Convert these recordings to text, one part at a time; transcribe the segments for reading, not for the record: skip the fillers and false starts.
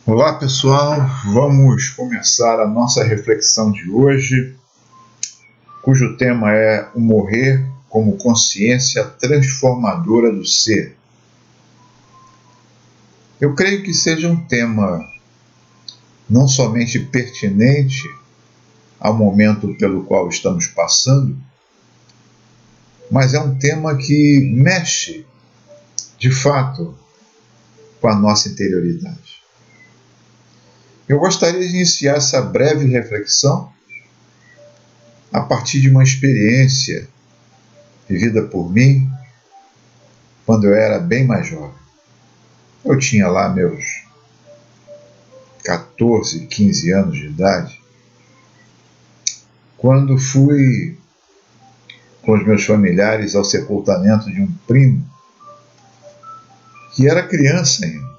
Olá pessoal, vamos começar a nossa reflexão de hoje, cujo tema é o morrer como consciência transformadora do ser. Eu creio que seja um tema não somente pertinente ao momento pelo qual estamos passando, mas é um tema que mexe, de fato, com a nossa interioridade. Eu gostaria de iniciar essa breve reflexão a partir de uma experiência vivida por mim quando eu era bem mais jovem. Eu tinha lá meus 14, 15 anos de idade, quando fui com os meus familiares ao sepultamento de um primo que era criança ainda,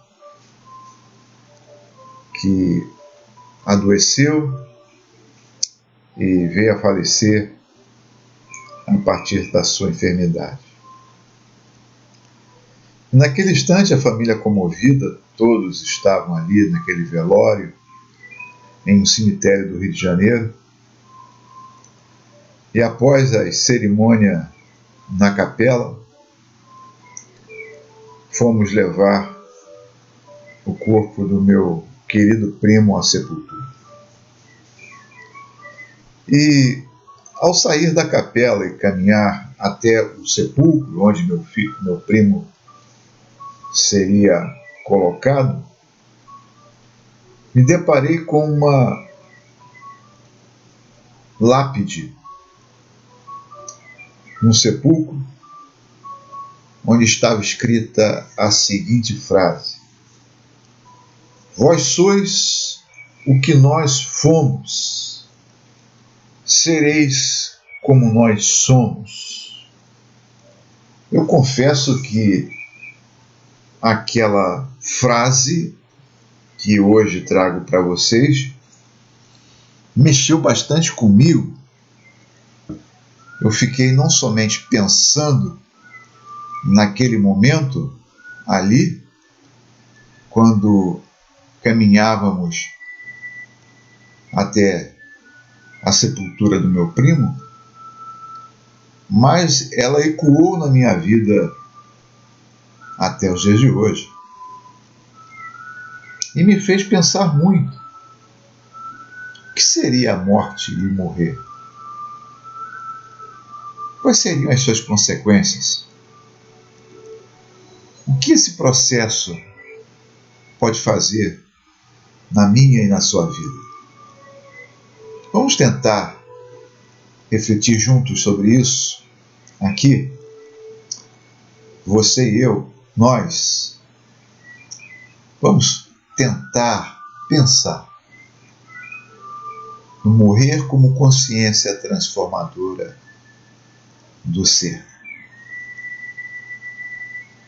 que adoeceu e veio a falecer a partir da sua enfermidade. Naquele instante, a família comovida, todos estavam ali naquele velório, em um cemitério do Rio de Janeiro, e após a cerimônia na capela, fomos levar o corpo do meu querido primo à sepultura. E ao sair da capela e caminhar até o sepulcro, onde meu primo seria colocado, me deparei com uma lápide no sepulcro, onde estava escrita a seguinte frase: "Vós sois o que nós fomos, sereis como nós somos." Eu confesso que aquela frase que hoje trago para vocês mexeu bastante comigo. Eu fiquei não somente pensando naquele momento, ali, quando caminhávamos até a sepultura do meu primo, mas ela ecoou na minha vida até os dias de hoje. E me fez pensar muito. O que seria a morte e morrer? Quais seriam as suas consequências? O que esse processo pode fazer na minha e na sua vida? Vamos tentar refletir juntos sobre isso aqui, você e eu, nós. Vamos tentar pensar no morrer como consciência transformadora do ser.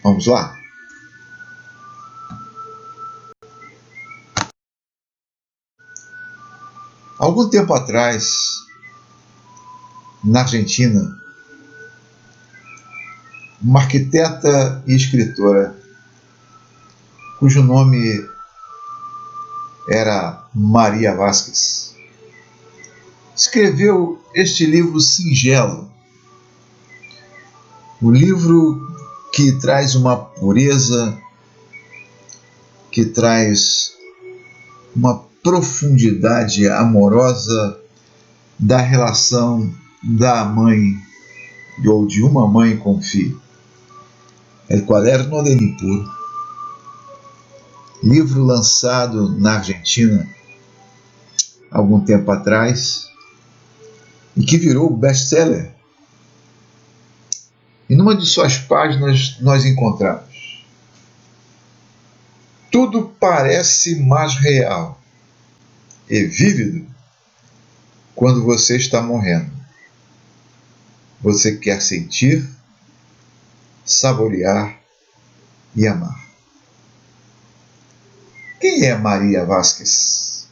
Vamos lá? Algum tempo atrás, na Argentina, uma arquiteta e escritora, cujo nome era Maria Vázquez, escreveu este livro singelo, o livro que traz uma pureza, que traz uma profundidade amorosa da relação da mãe ou de uma mãe com o filho. El Cuaderno de Nippur, livro lançado na Argentina algum tempo atrás e que virou best-seller. E numa de suas páginas nós encontramos: tudo parece mais real e vívido quando você está morrendo. Você quer sentir, saborear e amar. Quem é Maria Vázquez?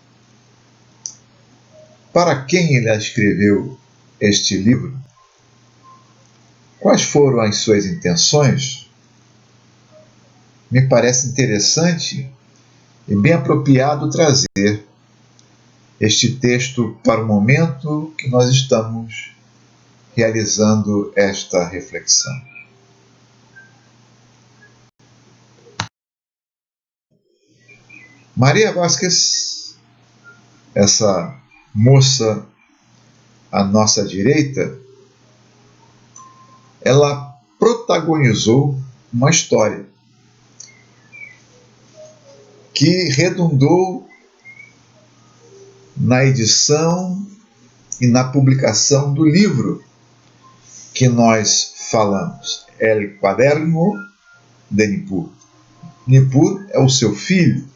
Para quem ela escreveu este livro? Quais foram as suas intenções? Me parece interessante e bem apropriado trazer este texto para o momento que nós estamos realizando esta reflexão. Maria Vázquez, essa moça à nossa direita, ela protagonizou uma história que redundou na edição e na publicação do livro que nós falamos, El Cuaderno de Nippur. Nippur é o seu filho,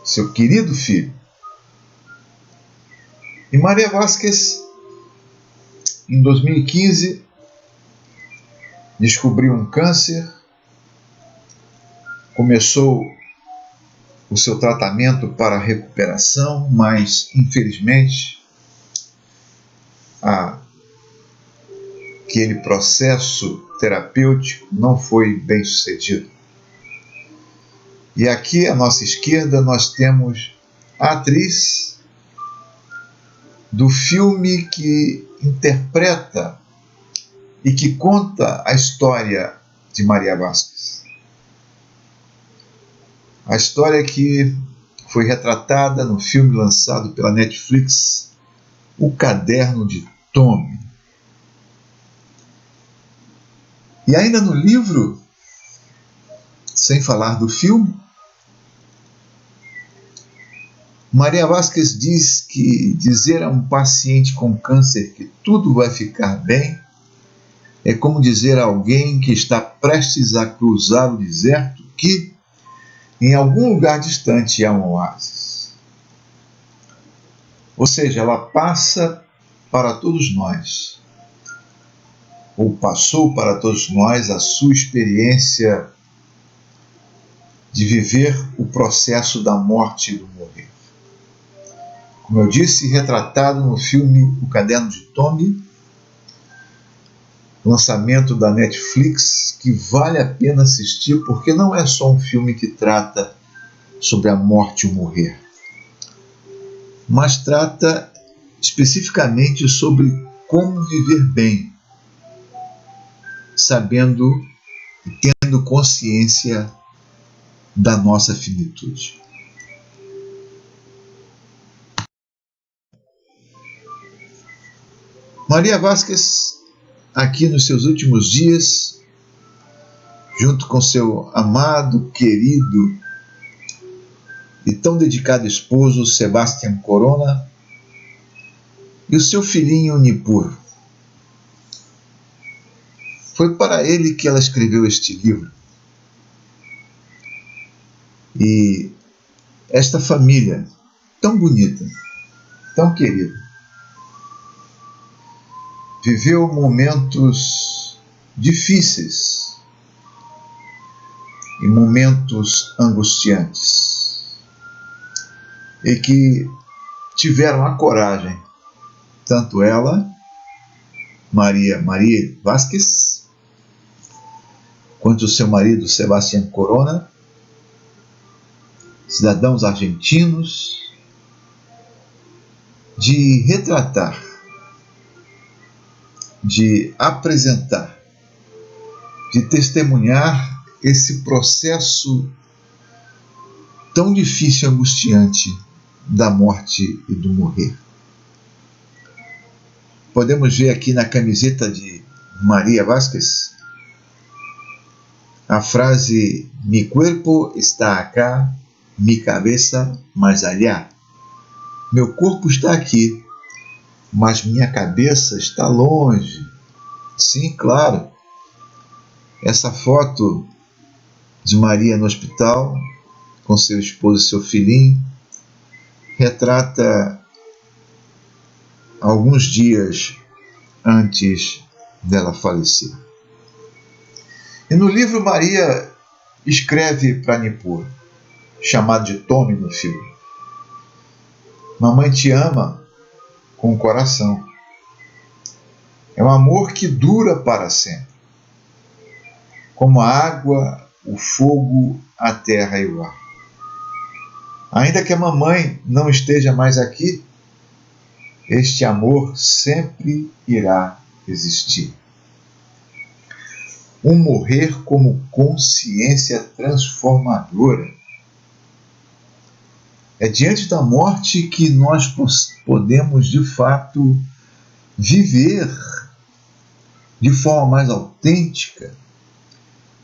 seu querido filho. E Maria Vázquez, em 2015, descobriu um câncer, começou o seu tratamento para a recuperação, mas, infelizmente, aquele processo terapêutico não foi bem sucedido. E aqui à nossa esquerda nós temos a atriz do filme que interpreta e que conta a história de Maria Vázquez. A história que foi retratada no filme lançado pela Netflix, O Caderno de Tommy. E ainda no livro, sem falar do filme, Maria Vázquez diz que dizer a um paciente com câncer que tudo vai ficar bem é como dizer a alguém que está prestes a cruzar o deserto que, em algum lugar distante, há um oásis. Ou seja, ela passa para todos nós, ou passou para todos nós, a sua experiência de viver o processo da morte e do morrer. Como eu disse, retratado no filme O Caderno de Tommy, lançamento da Netflix, que vale a pena assistir, porque não é só um filme que trata sobre a morte e o morrer, mas trata especificamente sobre como viver bem, sabendo e tendo consciência da nossa finitude. Maria Vázquez, aqui nos seus últimos dias, junto com seu amado, querido e tão dedicado esposo, Sebastián Corona, e o seu filhinho Nippur. Foi para ele que ela escreveu este livro. E esta família tão bonita, tão querida, viveu momentos difíceis e momentos angustiantes, e que tiveram a coragem, tanto ela, Maria Vázquez, quanto o seu marido Sebastián Corona, cidadãos argentinos, de retratar, de apresentar, de testemunhar esse processo tão difícil e angustiante da morte e do morrer. Podemos ver aqui na camiseta de Maria Vázquez a frase: "Mi cuerpo está acá, mi cabeza más allá." Meu corpo está aqui, mas minha cabeça está longe. Sim, claro. Essa foto de Maria no hospital, com seu esposo e seu filhinho, retrata alguns dias antes dela falecer. E no livro, Maria escreve para Nippur, chamado de Tommy no filme: "Mamãe te ama com o coração. É um amor que dura para sempre, como a água, o fogo, a terra e o ar. Ainda que a mamãe não esteja mais aqui, este amor sempre irá existir. Um morrer como consciência transformadora. É diante da morte que nós podemos, de fato, viver de forma mais autêntica,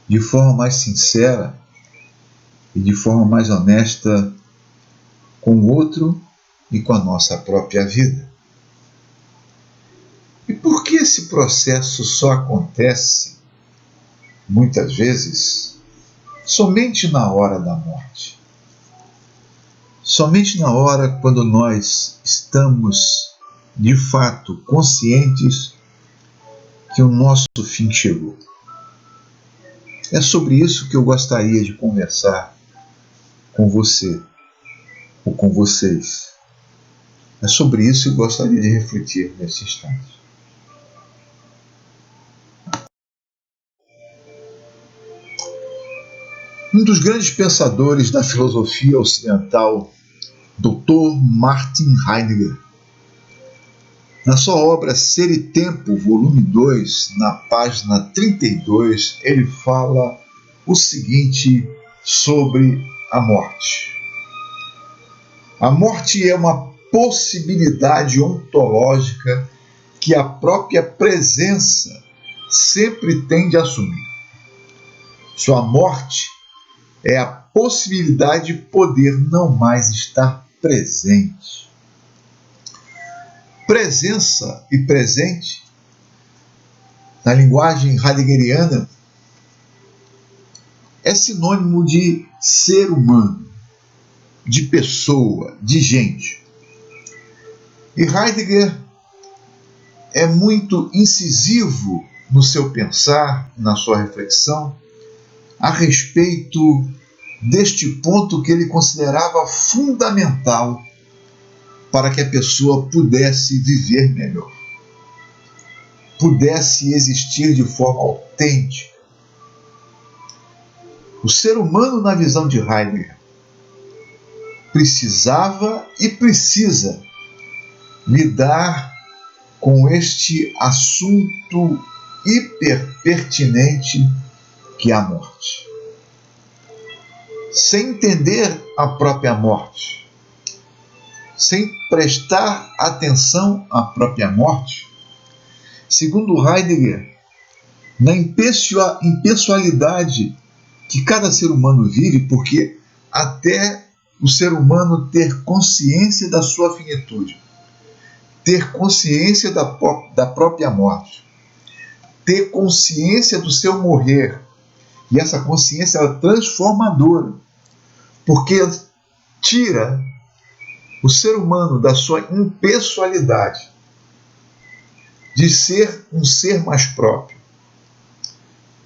de forma mais sincera e de forma mais honesta com o outro e com a nossa própria vida. E por que esse processo só acontece, muitas vezes, somente na hora da morte? Somente na hora quando nós estamos, de fato, conscientes que o nosso fim chegou. É sobre isso que eu gostaria de conversar com você, ou com vocês. É sobre isso que eu gostaria de refletir nesse instante. Um dos grandes pensadores da filosofia ocidental, Dr. Martin Heidegger, na sua obra Ser e Tempo, volume 2, na página 32, ele fala o seguinte sobre a morte. A morte é uma possibilidade ontológica que a própria presença sempre tende a assumir. Sua morte é a possibilidade de poder não mais estar presente. Presença e presente, na linguagem heideggeriana, é sinônimo de ser humano, de pessoa, de gente. E Heidegger é muito incisivo no seu pensar, na sua reflexão, a respeito deste ponto que ele considerava fundamental para que a pessoa pudesse viver melhor, pudesse existir de forma autêntica. O ser humano, na visão de Heidegger, precisava e precisa lidar com este assunto hiperpertinente que é a morte. Sem entender a própria morte, sem prestar atenção à própria morte, segundo Heidegger, na impessoalidade que cada ser humano vive, porque até o ser humano ter consciência da sua finitude, ter consciência da própria morte, ter consciência do seu morrer, e essa consciência é transformadora, porque tira o ser humano da sua impessoalidade, de ser um ser mais próprio,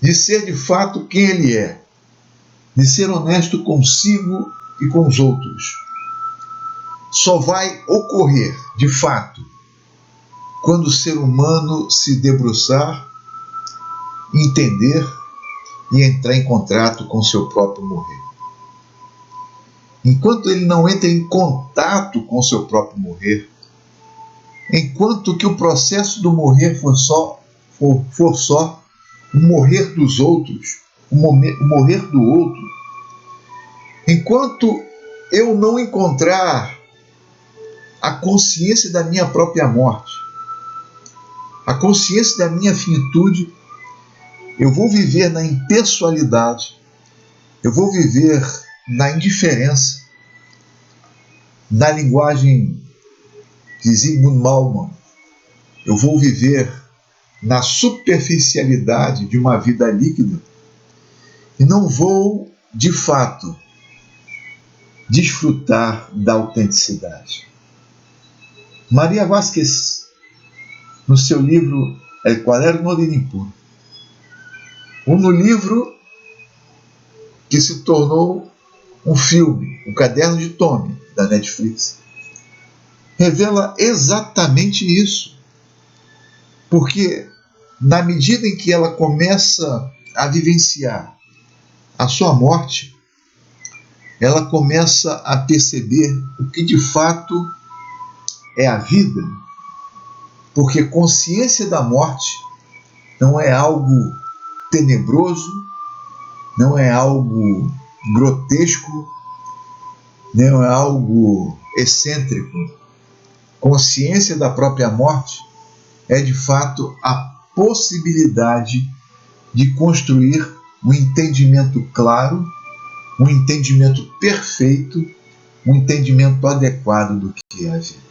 de ser de fato quem ele é, de ser honesto consigo e com os outros. Só vai ocorrer, de fato, quando o ser humano se debruçar, entender e entrar em contato com o seu próprio morrer. Enquanto ele não entra em contato com o seu próprio morrer, enquanto que o processo do morrer for só o morrer dos outros, o morrer do outro, enquanto eu não encontrar a consciência da minha própria morte, a consciência da minha finitude, eu vou viver na impessoalidade, eu vou viver na indiferença, na linguagem de Zygmunt Bauman, eu vou viver na superficialidade de uma vida líquida e não vou, de fato, desfrutar da autenticidade. Maria Vázquez, no seu livro El Cuaderno de Nippur, ou no livro que se tornou um filme, O Caderno de Tommy, da Netflix, revela exatamente isso. Porque na medida em que ela começa a vivenciar a sua morte, ela começa a perceber o que de fato é a vida, porque consciência da morte não é algo tenebroso, não é algo grotesco, não é algo excêntrico. Consciência da própria morte é de fato a possibilidade de construir um entendimento claro, um entendimento perfeito, um entendimento adequado do que é a vida.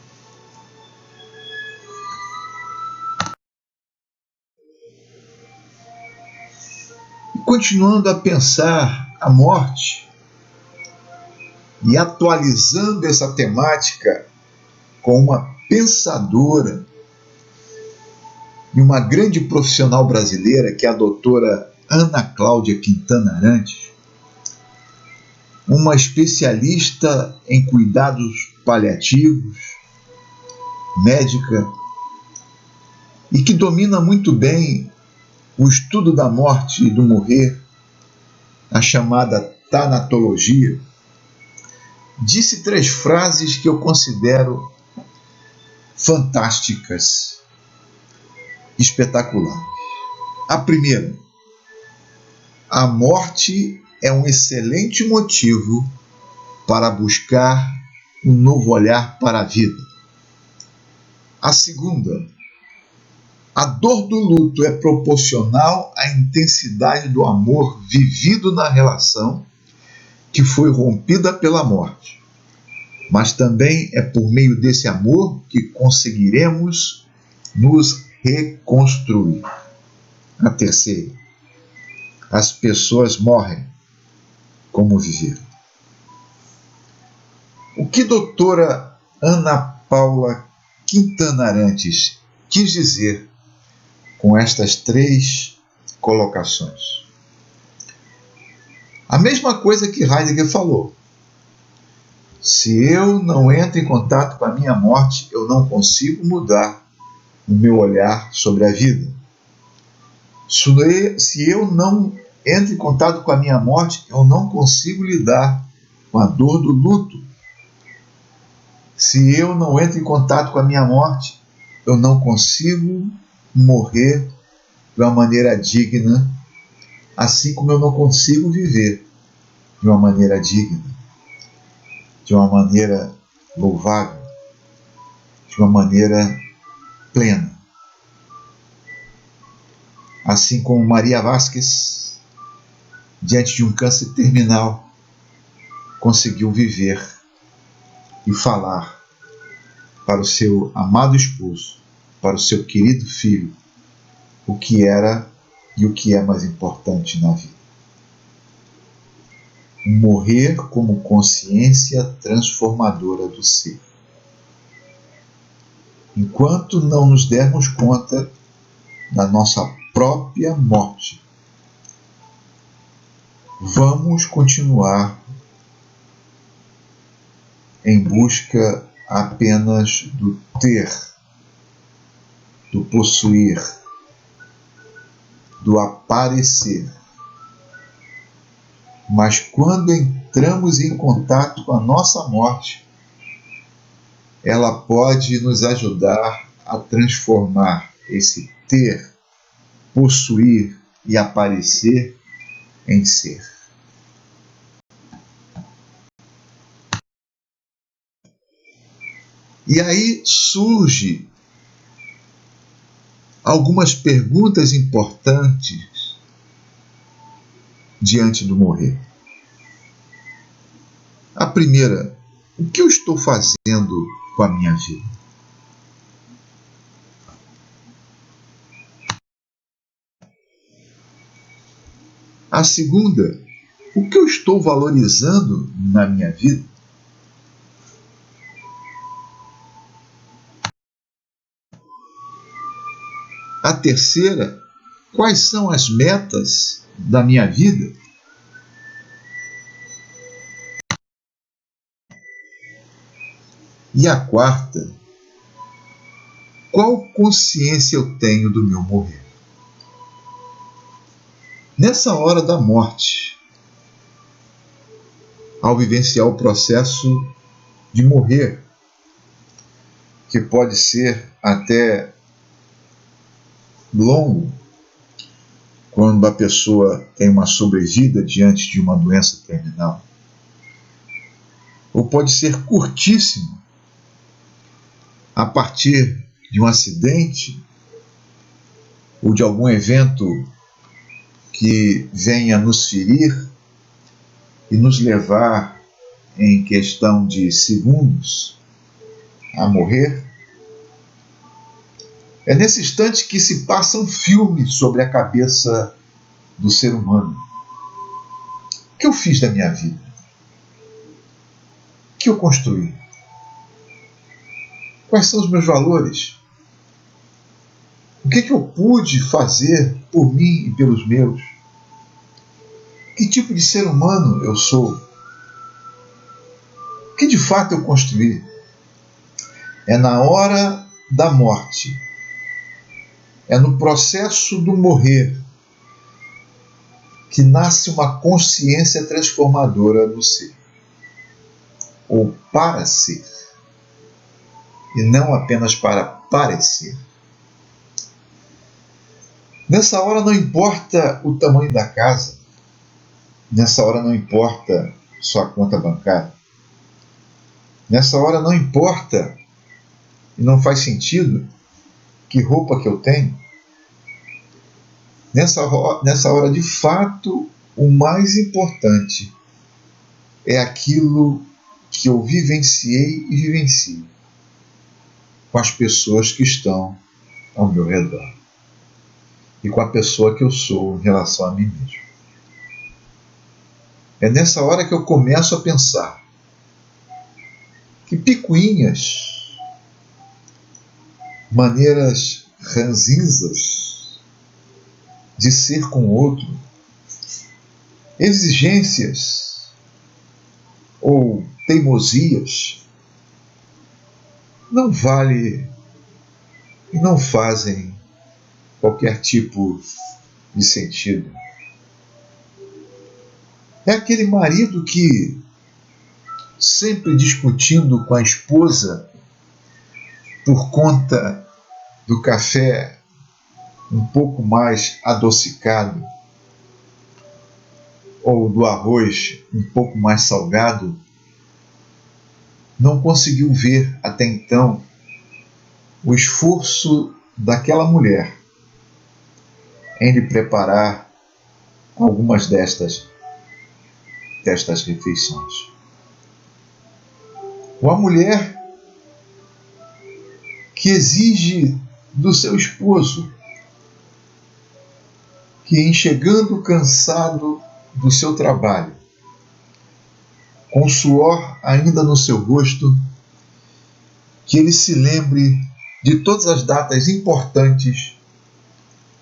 E continuando a pensar a morte e atualizando essa temática com uma pensadora e uma grande profissional brasileira, que é a doutora Ana Cláudia Quintana Arantes, uma especialista em cuidados paliativos, médica, e que domina muito bem o estudo da morte e do morrer, a chamada tanatologia, disse 3 frases que eu considero fantásticas, espetaculares. A primeira: a morte é um excelente motivo para buscar um novo olhar para a vida. A segunda: a dor do luto é proporcional à intensidade do amor vivido na relação que foi rompida pela morte. Mas também é por meio desse amor que conseguiremos nos reconstruir. A terceira: as pessoas morrem como viveram. O que a doutora Ana Paula Quintana Arantes quis dizer com estas 3 colocações? A mesma coisa que Heidegger falou. Se eu não entro em contato com a minha morte, eu não consigo mudar o meu olhar sobre a vida. Se eu não entro em contato com a minha morte, eu não consigo lidar com a dor do luto. Se eu não entro em contato com a minha morte, eu não consigo morrer de uma maneira digna, assim como eu não consigo viver de uma maneira digna, de uma maneira louvável, de uma maneira plena. Assim como Maria Vázquez, diante de um câncer terminal, conseguiu viver e falar para o seu amado esposo, para o seu querido filho, o que era e o que é mais importante na vida. Morrer como consciência transformadora do ser. Enquanto não nos dermos conta da nossa própria morte, vamos continuar em busca apenas do ter, do possuir, do aparecer. Mas quando entramos em contato com a nossa morte, ela pode nos ajudar a transformar esse ter, possuir e aparecer em ser. E aí surge algumas perguntas importantes diante do morrer. A primeira: o que eu estou fazendo com a minha vida? A segunda: o que eu estou valorizando na minha vida? A terceira: quais são as metas da minha vida? E a quarta: qual consciência eu tenho do meu morrer? Nessa hora da morte, ao vivenciar o processo de morrer, que pode ser até longo, quando a pessoa tem uma sobrevida diante de uma doença terminal. Ou pode ser curtíssimo, a partir de um acidente ou de algum evento que venha nos ferir e nos levar, em questão de segundos, a morrer. É nesse instante que se passa um filme sobre a cabeça do ser humano. O que eu fiz da minha vida? O que eu construí? Quais são os meus valores? O que eu pude fazer por mim e pelos meus? Que tipo de ser humano eu sou? O que de fato eu construí? É na hora da morte, é no processo do morrer, que nasce uma consciência transformadora no ser, ou para ser, e não apenas para parecer. Nessa hora não importa o tamanho da casa, nessa hora não importa sua conta bancária, nessa hora não importa e não faz sentido que roupa que eu tenho. Nessa hora, de fato, o mais importante é aquilo que eu vivenciei e vivencio com as pessoas que estão ao meu redor e com a pessoa que eu sou em relação a mim mesmo. É nessa hora que eu começo a pensar que picuinhas, maneiras ranzinzas de ser com o outro, exigências ou teimosias, não vale e não fazem qualquer tipo de sentido. É aquele marido que, sempre discutindo com a esposa por conta do café um pouco mais adocicado ou do arroz um pouco mais salgado, não conseguiu ver até então o esforço daquela mulher em lhe preparar algumas destas refeições. Ou a mulher que exige do seu esposo que, em chegando cansado do seu trabalho, com suor ainda no seu rosto, que ele se lembre de todas as datas importantes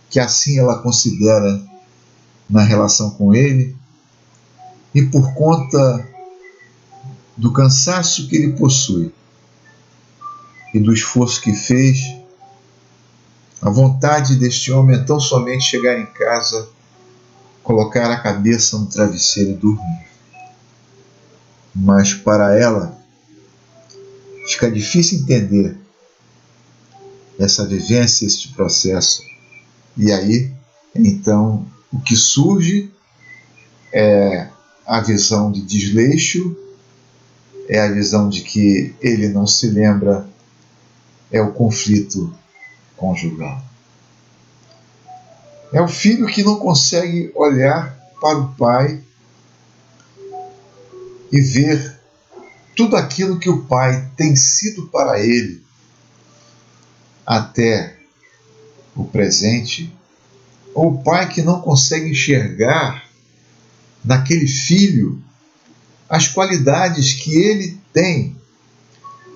que assim ela considera na relação com ele, e por conta do cansaço que ele possui e do esforço que fez, a vontade deste homem é tão somente chegar em casa, colocar a cabeça no travesseiro e dormir. Mas para ela fica difícil entender essa vivência, este processo. E aí, então, o que surge é a visão de desleixo, é a visão de que ele não se lembra, é o conflito conjugal. É o filho que não consegue olhar para o pai e ver tudo aquilo que o pai tem sido para ele até o presente, ou o pai que não consegue enxergar naquele filho as qualidades que ele tem,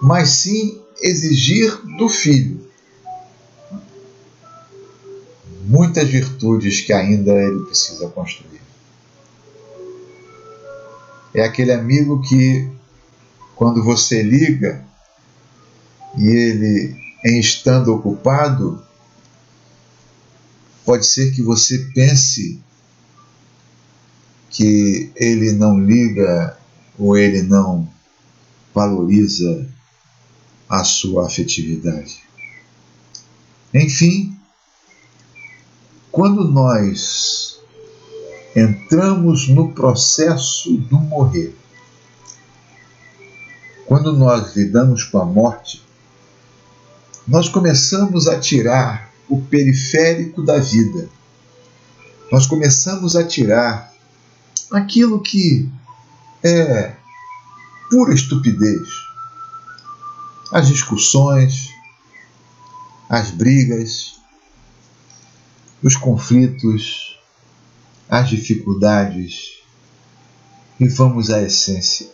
mas sim exigir do filho muitas virtudes que ainda ele precisa construir. É aquele amigo que, quando você liga e ele, em estando ocupado, pode ser que você pense que ele não liga ou ele não valoriza a sua afetividade. Enfim, quando nós entramos no processo do morrer, quando nós lidamos com a morte, nós começamos a tirar o periférico da vida. Nós começamos a tirar aquilo que é pura estupidez. As discussões, as brigas, os conflitos, as dificuldades, e vamos à essência.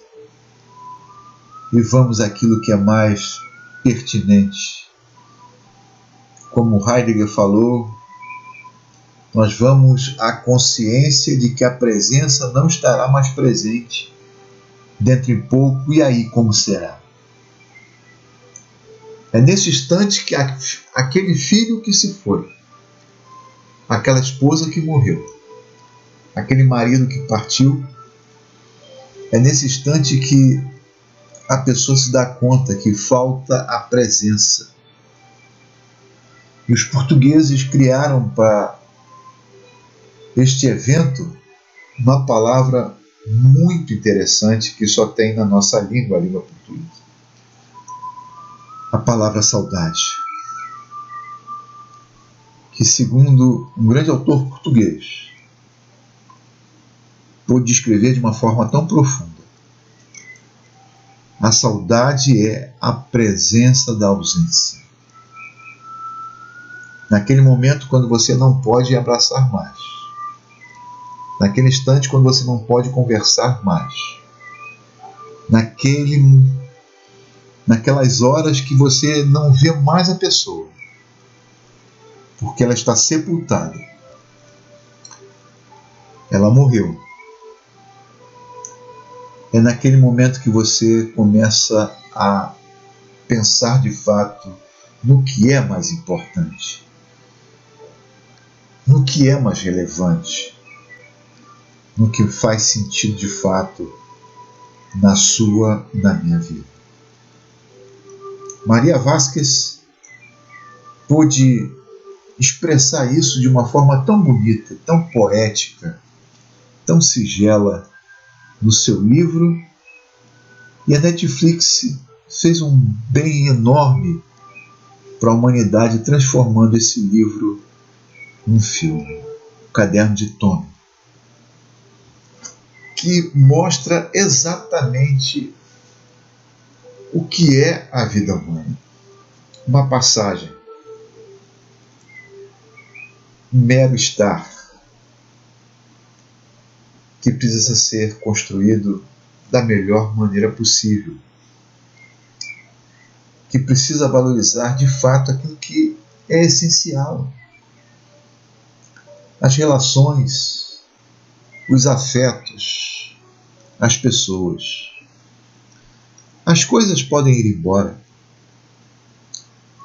E vamos àquilo que é mais pertinente. Como Heidegger falou, nós vamos à consciência de que a presença não estará mais presente dentro de pouco, e aí como será? É nesse instante que aquele filho que se foi, aquela esposa que morreu, aquele marido que partiu, é nesse instante que a pessoa se dá conta que falta a presença. E os portugueses criaram para este evento uma palavra muito interessante que só tem na nossa língua, a língua portuguesa. A palavra saudade. Que, segundo um grande autor português, pôde descrever de uma forma tão profunda. A saudade é a presença da ausência. Naquele momento, quando você não pode abraçar mais. Naquele instante, quando você não pode conversar mais. Naquelas horas que você não vê mais a pessoa. Porque ela está sepultada. Ela morreu. É naquele momento que você começa a pensar de fato no que é mais importante, no que é mais relevante, no que faz sentido de fato na sua e na minha vida. Maria Vázquez pôde expressar isso de uma forma tão bonita, tão poética, tão singela no seu livro, e a Netflix fez um bem enorme para a humanidade, transformando esse livro num filme, O Caderno de Tommy, que mostra exatamente o que é a vida humana. Uma passagem, um mero estar, que precisa ser construído da melhor maneira possível, que precisa valorizar de fato aquilo que é essencial. As relações, os afetos, as pessoas. As coisas podem ir embora.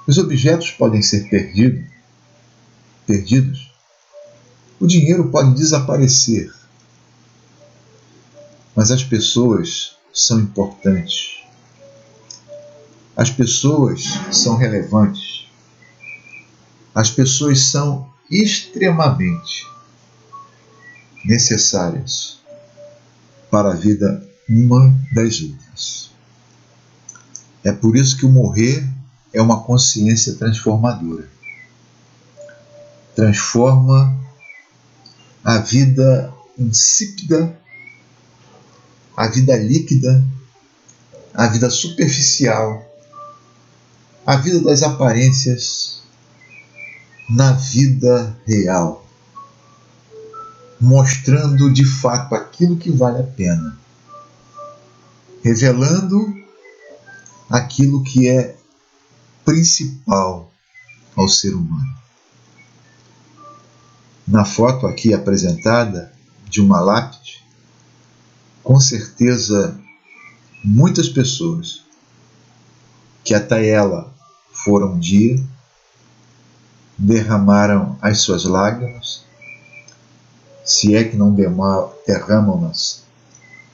Os objetos podem ser perdidos. O dinheiro pode desaparecer. Mas as pessoas são importantes. As pessoas são relevantes. As pessoas são extremamente necessárias para a vida uma das outras. É por isso que o morrer é uma consciência transformadora. Transforma a vida insípida, a vida líquida, a vida superficial, a vida das aparências, na vida real, mostrando de fato aquilo que vale a pena, revelando aquilo que é principal ao ser humano. Na foto aqui apresentada de uma lápide, com certeza muitas pessoas que até ela foram um dia, derramaram as suas lágrimas, se é que não derramam-nas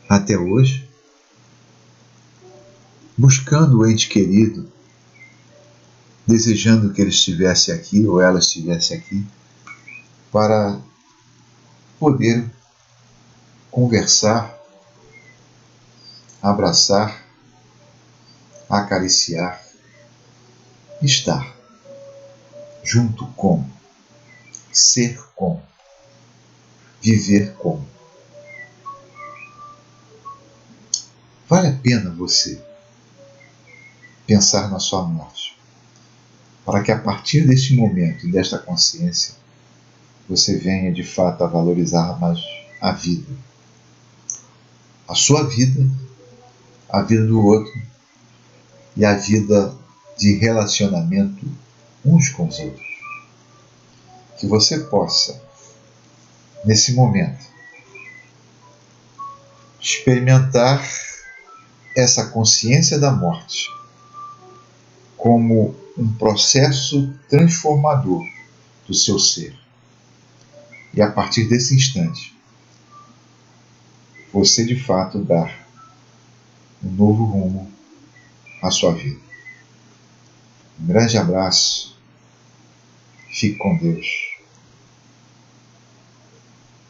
até hoje, buscando o ente querido, desejando que ele estivesse aqui ou ela estivesse aqui, para poder conversar, abraçar, acariciar, estar junto com, ser com, viver com. Vale a pena você pensar na sua morte, para que a partir deste momento, desta consciência, você venha de fato a valorizar mais a vida. A sua vida, a vida do outro e a vida de relacionamento uns com os outros. Que você possa, nesse momento, experimentar essa consciência da morte como um processo transformador do seu ser. E a partir desse instante, você de fato dar um novo rumo à sua vida. Um grande abraço, fique com Deus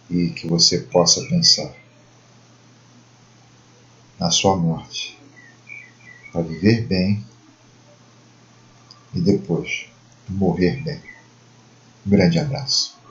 e que você possa pensar na sua morte para viver bem e depois morrer bem. Um grande abraço.